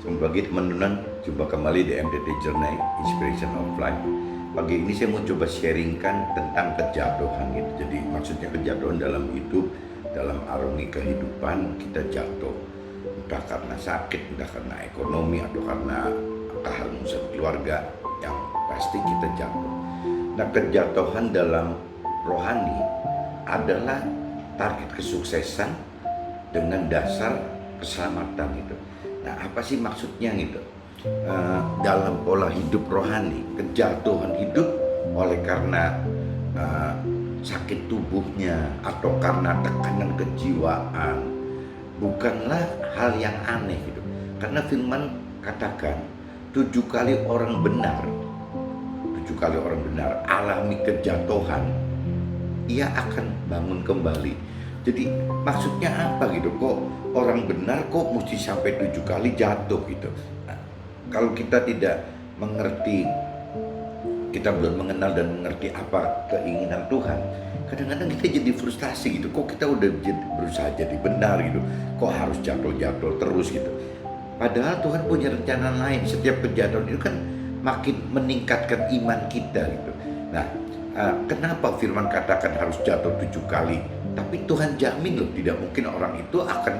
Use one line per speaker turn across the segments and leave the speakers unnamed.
Bagi teman-teman, jumpa kembali di MDT Journey Inspiration of Life. Pagi ini saya mau coba sharingkan tentang kejatuhan gitu. Jadi maksudnya kejatuhan dalam hidup, dalam arungi kehidupan kita jatuh. Entah karena sakit, entah karena ekonomi, atau karena kehancuran keluarga, yang pasti kita jatuh. Nah, kejatuhan dalam rohani adalah target kesuksesan dengan dasar keselamatan itu. Nah, apa sih maksudnya gitu? Dalam pola hidup rohani, kejatuhan hidup oleh karena sakit tubuhnya atau karena tekanan kejiwaan bukanlah hal yang aneh gitu. Karena firman katakan 7 kali orang benar alami kejatuhan, ia akan bangun kembali. Jadi maksudnya apa gitu? Kok orang benar kok mesti sampai 7 kali jatuh gitu? Nah, kalau kita tidak mengerti, kita belum mengenal dan mengerti apa keinginan Tuhan, kadang-kadang kita jadi frustasi gitu. Kok kita udah berusaha jadi benar gitu, kok harus jatuh-jatuh terus gitu? Padahal Tuhan punya rencana lain. Setiap kejatuhan itu kan makin meningkatkan iman kita gitu. Nah, kenapa firman katakan harus jatuh 7 kali? Tapi Tuhan jamin loh, tidak mungkin orang itu akan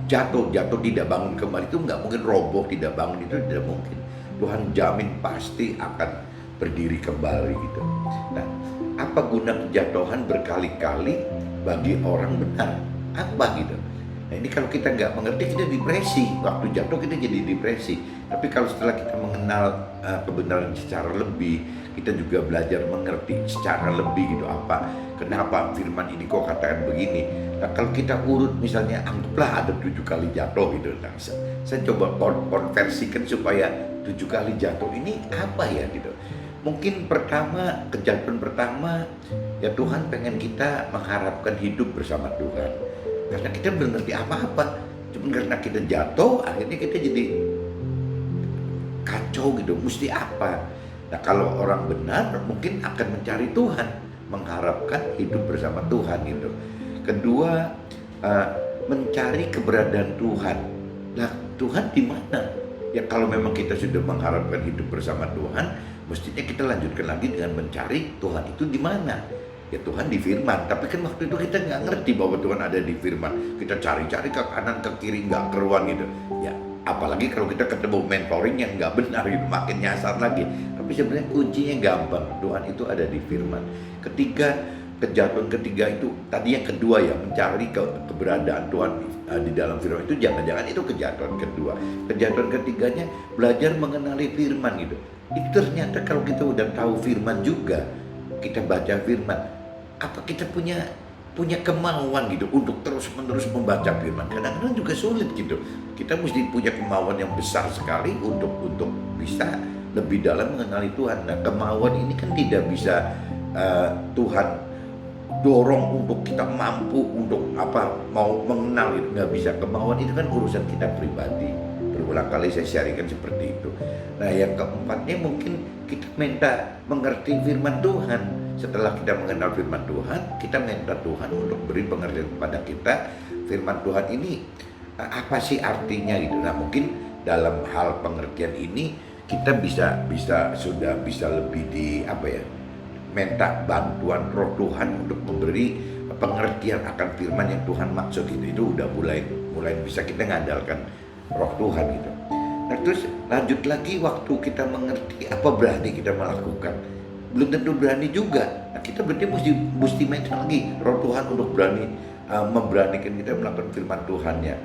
jatuh tidak bangun kembali. Itu nggak mungkin, roboh tidak bangun itu tidak mungkin. Tuhan jamin pasti akan berdiri kembali gitu. Nah, apa guna kejatuhan berkali-kali bagi orang benar? Apa gitu? Nah, ini kalau kita nggak mengerti, kita depresi. Waktu jatuh kita jadi depresi. Tapi kalau setelah kita mengenal kebenaran secara lebih, kita juga belajar mengerti secara lebih gitu, apa kenapa firman ini kok katakan begini. Nah, kalau kita urut misalnya, anggaplah ada 7 kali jatuh gitu. Nah, saya coba konversikan supaya 7 kali jatuh ini apa ya gitu. Mungkin kejatuhan pertama ya, Tuhan pengen kita mengharapkan hidup bersama Tuhan. Karena kita belum ngerti apa-apa, cuma karena kita jatuh akhirnya kita jadi kacau gitu, mesti apa. Nah, kalau orang benar mungkin akan mencari Tuhan, mengharapkan hidup bersama Tuhan gitu. Kedua, mencari keberadaan Tuhan. Nah, Tuhan di mana? Ya kalau memang kita sudah mengharapkan hidup bersama Tuhan, mestinya kita lanjutkan lagi dengan mencari Tuhan itu di mana. Ya Tuhan di firman, tapi kan waktu itu kita nggak ngerti bahwa Tuhan ada di firman. Kita cari-cari ke kanan ke kiri nggak keruan gitu. Ya apalagi kalau kita ketemu mentoring yang nggak benar gitu, makin nyasar lagi. Tapi sebenarnya kuncinya gampang, Tuhan itu ada di firman. Kejatuhan ketiga itu tadi, yang kedua ya, mencari keberadaan Tuhan di dalam firman itu, jangan-jangan itu kejatuhan kedua. Kejatuhan ketiganya belajar mengenali firman gitu. Itu ternyata kalau kita udah tahu firman juga, kita baca firman, apa kita punya kemauan gitu untuk terus-menerus membaca firman? Kadang-kadang juga sulit gitu. Kita mesti punya kemauan yang besar sekali untuk bisa lebih dalam mengenali Tuhan. Nah, kemauan ini kan tidak bisa Tuhan dorong untuk kita mampu untuk mau mengenal itu, nggak bisa. Kemauan itu kan urusan kita pribadi. Berulang kali saya sharingkan seperti itu. Nah, yang keempatnya mungkin kita minta mengerti firman Tuhan. Setelah kita mengenal firman Tuhan, kita minta Tuhan untuk beri pengertian kepada kita. Firman Tuhan ini apa sih artinya gitu. Nah, mungkin dalam hal pengertian ini kita sudah bisa lebih minta bantuan Roh Tuhan untuk memberi pengertian akan firman yang Tuhan maksud gitu. Itu udah mulai bisa kita ngandalkan Roh Tuhan gitu. Nah, terus lanjut lagi, waktu kita mengerti, apa berani kita melakukan? Belum tentu berani juga. Nah, kita berarti mesti minta lagi Roh Tuhan untuk memberanikan kita melakukan firman Tuhannya.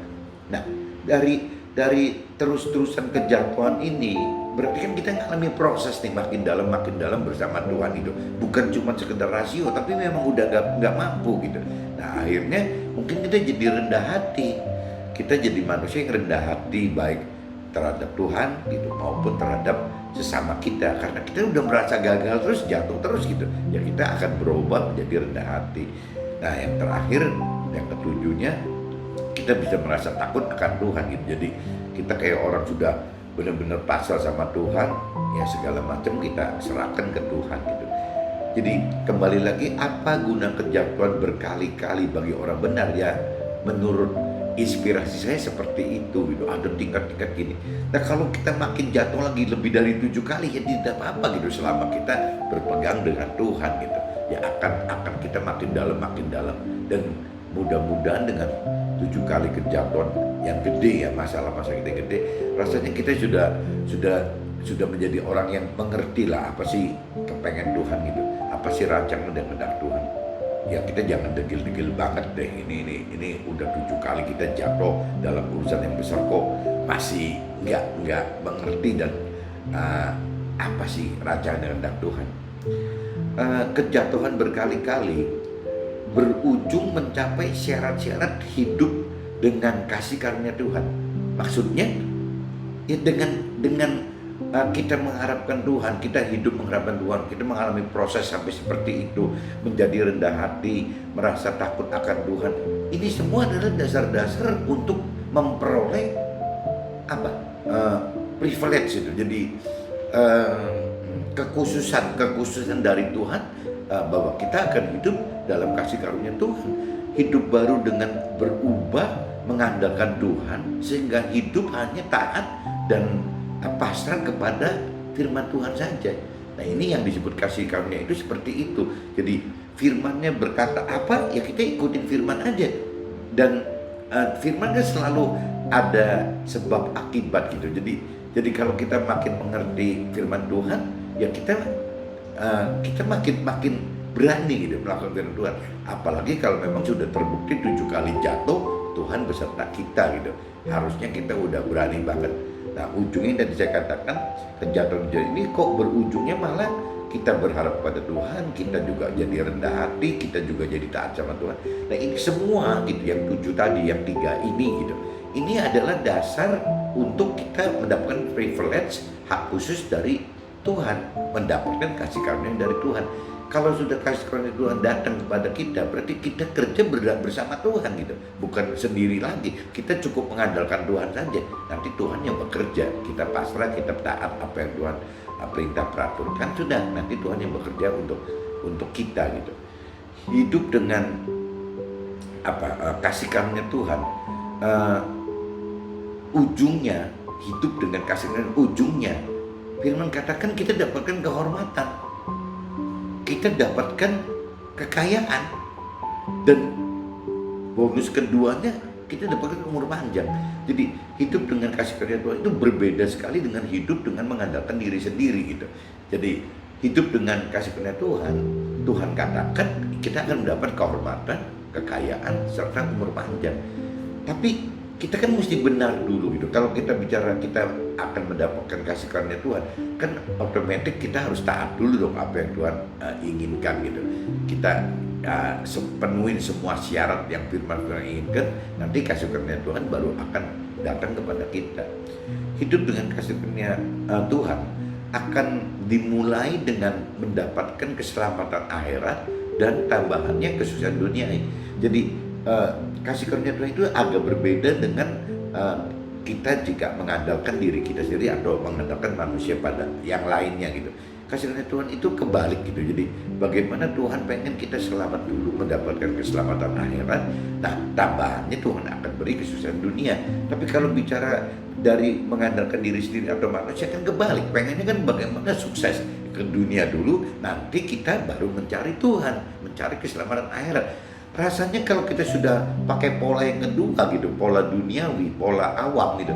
Nah, dari terus-terusan kejatuhan ini, berarti kan kita ngalami proses nih, makin dalam bersama Tuhan itu. Bukan cuma sekedar rasio, tapi memang udah gak mampu gitu. Nah, akhirnya mungkin kita jadi rendah hati. Kita jadi manusia yang rendah hati, baik terhadap Tuhan gitu maupun terhadap sesama kita. Karena kita udah merasa gagal terus, jatuh terus gitu, ya kita akan berubah menjadi rendah hati. Nah, yang terakhir, yang ketujuhnya, kita bisa merasa takut akan Tuhan gitu. Jadi kita kayak orang sudah benar-benar pasrah sama Tuhan, ya segala macam kita serahkan ke Tuhan gitu. Jadi kembali lagi, apa guna kejatuhan berkali-kali bagi orang benar? Ya menurut inspirasi saya seperti itu gitu, ada tingkat-tingkat gini. Nah kalau kita makin jatuh lagi lebih dari 7 kali ya tidak apa-apa gitu, selama kita berpegang dengan Tuhan gitu. Ya akan kita makin dalam dan mudah-mudahan dengan 7 kali kejatuhan yang gede ya, masalah-masalah kita gede, rasanya kita sudah menjadi orang yang mengerti lah apa sih kepengen Tuhan gitu, apa sih rancangan dan kehendak Tuhan. Ya kita jangan degil-degil banget deh, ini udah 7 kali kita jatuh dalam urusan yang besar kok masih nggak mengerti dan apa sih rancangan dan kehendak Tuhan. Kejatuhan berkali-kali berujung mencapai syarat-syarat hidup dengan kasih karunia Tuhan. Maksudnya ya dengan kita mengharapkan Tuhan, kita hidup mengharapkan Tuhan, kita mengalami proses sampai seperti itu, menjadi rendah hati, merasa takut akan Tuhan. Ini semua adalah dasar-dasar untuk memperoleh apa? Privilege itu. Jadi kekhususan dari Tuhan, bahwa kita akan hidup dalam kasih karunia Tuhan, hidup baru dengan berubah mengandalkan Tuhan, sehingga hidup hanya taat dan pasrah kepada firman Tuhan saja. Nah ini yang disebut kasih karunia itu seperti itu. Jadi firmannya berkata apa ya kita ikutin firman aja, dan firman kan selalu ada sebab akibat gitu. Jadi kalau kita makin mengerti firman Tuhan ya kita makin berani gitu melakukan firman Tuhan. Apalagi kalau memang sudah terbukti 7 kali jatuh Tuhan beserta kita gitu, harusnya kita udah berani banget. Nah ujungnya tadi saya katakan, kejatuhan ini kok berujungnya malah kita berharap pada Tuhan, kita juga jadi rendah hati, kita juga jadi taat sama Tuhan. Nah ini semua gitu, yang 7 tadi, yang 3 ini gitu, ini adalah dasar untuk kita mendapatkan privilege, hak khusus dari Tuhan, mendapatkan kasih karunia dari Tuhan. Kalau sudah kasih karunia Tuhan datang kepada kita, berarti kita kerja bersama Tuhan gitu, bukan sendiri lagi. Kita cukup mengandalkan Tuhan saja, nanti Tuhan yang bekerja. Kita pasrah, kita taat apa yang Tuhan perintah peraturkan, sudah nanti Tuhan yang bekerja untuk kita gitu. Hidup dengan kasih karunia Tuhan, ujungnya hidup dengan kasih karunia, ujungnya firman katakan kita dapatkan kehormatan, kita dapatkan kekayaan, dan bonus keduanya kita dapatkan umur panjang. Jadi hidup dengan kasih karunia Tuhan itu berbeda sekali dengan hidup dengan mengandalkan diri sendiri gitu. Jadi hidup dengan kasih karunia Tuhan, Tuhan katakan kita akan mendapat kehormatan, kekayaan, serta umur panjang. Tapi kita kan mesti benar dulu gitu. Kalau kita bicara kita akan mendapatkan kasih karunia Tuhan, kan otomatis kita harus taat dulu dong apa yang Tuhan inginkan gitu. Kita penuhin semua syarat yang firman Tuhan inginkan, nanti kasih karunia Tuhan baru akan datang kepada kita. Hidup dengan kasih karunia Tuhan akan dimulai dengan mendapatkan keselamatan akhirat dan tambahannya kesusahan dunia ini. Jadi kasih karunia Tuhan itu agak berbeda dengan kita jika mengandalkan diri kita sendiri atau mengandalkan manusia pada yang lainnya gitu. Kasih karunia Tuhan itu kebalik gitu. Jadi bagaimana Tuhan pengen kita selamat dulu, mendapatkan keselamatan akhirat. Nah tambahannya Tuhan akan beri kesusahan dunia. Tapi kalau bicara dari mengandalkan diri sendiri atau manusia kan kebalik. Pengennya kan bagaimana sukses ke dunia dulu, nanti kita baru mencari Tuhan, mencari keselamatan akhirat. Rasanya kalau kita sudah pakai pola yang kedua gitu, pola duniawi, pola awam gitu,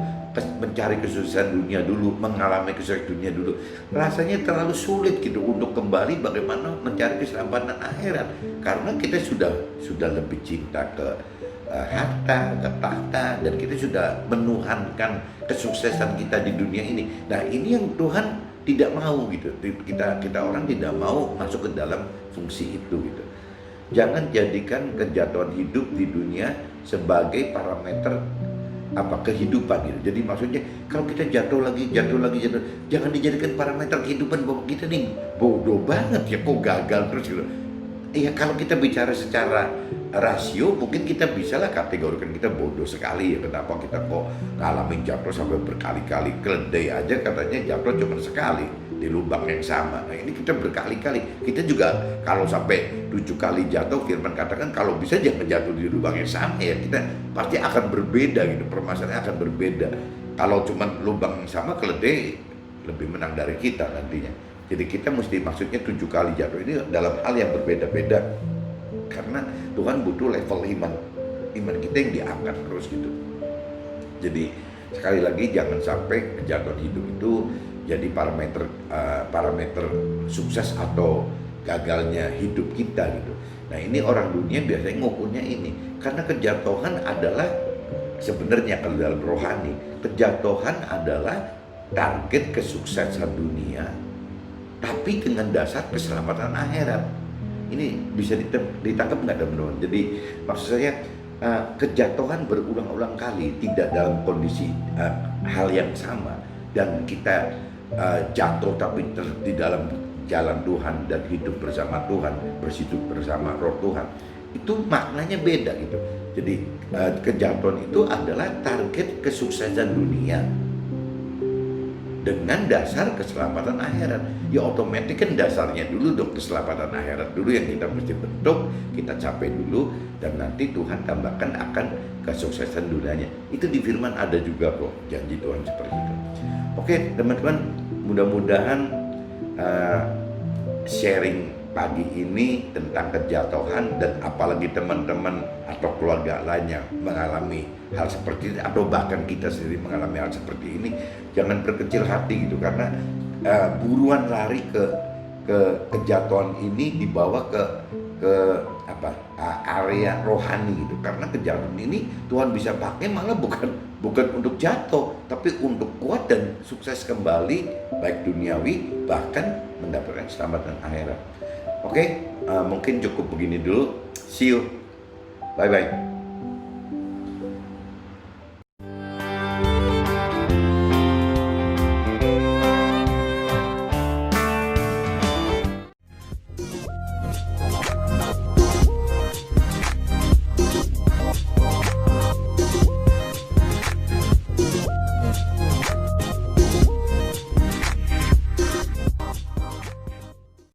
mencari kesusahan dunia dulu, mengalami kesusahan dunia dulu, rasanya terlalu sulit gitu untuk kembali bagaimana mencari keselamatan akhirat, karena kita sudah lebih cinta ke harta, ke tahta, dan kita sudah menuhankan kesuksesan kita di dunia ini. Nah ini yang Tuhan tidak mau gitu, kita orang tidak mau masuk ke dalam fungsi itu gitu. Jangan jadikan kejatuhan hidup di dunia sebagai parameter kehidupan gitu. Jadi maksudnya kalau kita jatuh lagi, jangan dijadikan parameter kehidupan bahwa kita nih bodoh banget ya, kok gagal terus gitu. Ya kalau kita bicara secara rasio mungkin kita bisa lah kategorikan kita bodoh sekali ya, kenapa kita kok ngalamin jatuh sampai berkali-kali. Keledai aja katanya jatuh cuma sekali, di lubang yang sama. Nah ini kita berkali-kali, kita juga kalau sampai 7 kali jatuh, firman katakan kalau bisa jangan jatuh di lubang yang sama ya, kita pasti akan berbeda gitu, permasalahannya akan berbeda. Kalau cuma lubang yang sama, keledai lebih menang dari kita nantinya. Jadi kita mesti maksudnya 7 kali jatuh ini dalam hal yang berbeda-beda, karena Tuhan butuh level iman kita yang diangkat terus gitu. Jadi sekali lagi jangan sampai kejatuhan hidup itu jadi parameter sukses atau gagalnya hidup kita gitu. Nah ini orang dunia biasanya ngukurnya ini, karena kejatuhan adalah sebenarnya kalau dalam rohani, kejatuhan adalah target kesuksesan dunia, tapi dengan dasar keselamatan akhirat. Ini bisa ditangkap nggak teman-teman? Jadi maksud saya kejatuhan berulang-ulang kali tidak dalam kondisi hal yang sama, dan kita jatuh tapi di dalam jalan Tuhan dan hidup bersama Tuhan, berhidup bersama Roh Tuhan, itu maknanya beda gitu. Jadi kejatuhan itu adalah target kesuksesan dunia dengan dasar keselamatan akhirat. Ya otomatis kan dasarnya dulu dong keselamatan akhirat dulu yang kita mesti bentuk, kita capai dulu, dan nanti Tuhan tambahkan akan kesuksesan dunianya. Itu di firman ada juga kok janji Tuhan seperti itu. Oke teman-teman, mudah-mudahan sharing pagi ini tentang kejatuhan, dan apalagi teman-teman atau keluarga lainnya mengalami hal seperti ini, atau bahkan kita sendiri mengalami hal seperti ini, jangan berkecil hati gitu, karena buruan lari ke kejatuhan ini dibawa ke area rohani gitu, karena kejatuhan ini Tuhan bisa pakai malah bukan untuk jatuh, tapi untuk kuat dan sukses kembali, baik duniawi bahkan mendapatkan keselamatan akhirat. Oke, mungkin cukup begini dulu. See you. Bye-bye.